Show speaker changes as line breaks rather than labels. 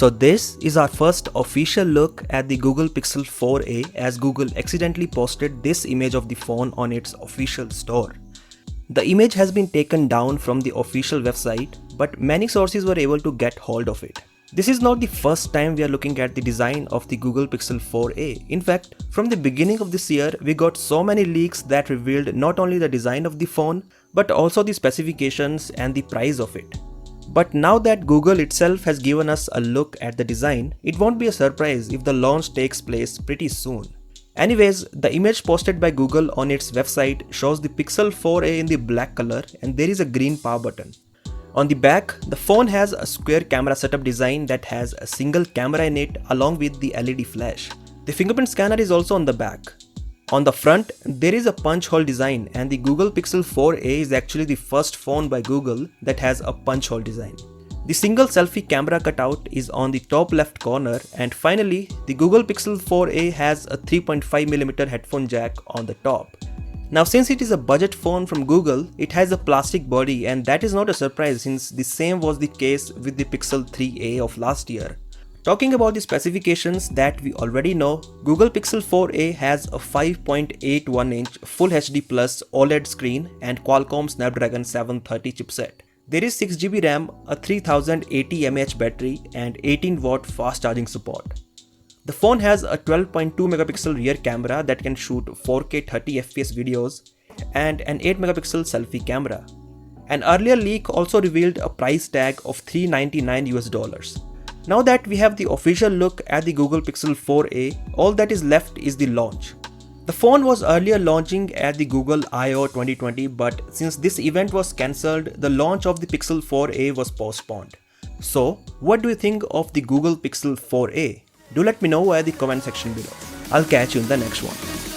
So this is our first official look at the Google Pixel 4a, as Google accidentally posted this image of the phone on its official store. The image has been taken down from the official website, but many sources were able to get hold of it. This is not the first time we are looking at the design of the Google Pixel 4a. In fact, from the beginning of this year, we got so many leaks that revealed not only the design of the phone, but also the specifications and the price of it. But now that Google itself has given us a look at the design, it won't be a surprise if the launch takes place pretty soon. Anyways, the image posted by Google on its website shows the Pixel 4a in the black color and there is a green power button. On the back, the phone has a square camera setup design that has a single camera in it along with the LED flash. The fingerprint scanner is also on the back. On the front, there is a punch hole design, and the Google Pixel 4a is actually the first phone by Google that has a punch hole design. The single selfie camera cutout is on the top left corner, and finally, the Google Pixel 4a has a 3.5mm headphone jack on the top. Now, since it is a budget phone from Google, it has a plastic body, and that is not a surprise since the same was the case with the Pixel 3a of last year. Talking about the specifications that we already know, Google Pixel 4a has a 5.81-inch Full HD Plus OLED screen and Qualcomm Snapdragon 730 chipset. There is 6GB RAM, a 3080 mAh battery and 18W fast charging support. The phone has a 12.2 megapixel rear camera that can shoot 4K 30fps videos and an 8 megapixel selfie camera. An earlier leak also revealed a price tag of $399. Now that we have the official look at the Google Pixel 4a, all that is left is the launch. The phone was earlier launching at the Google I/O 2020, but since this event was cancelled, the launch of the Pixel 4a was postponed. So, what do you think of the Google Pixel 4a? Do let me know via the comment section below. I'll catch you in the next one.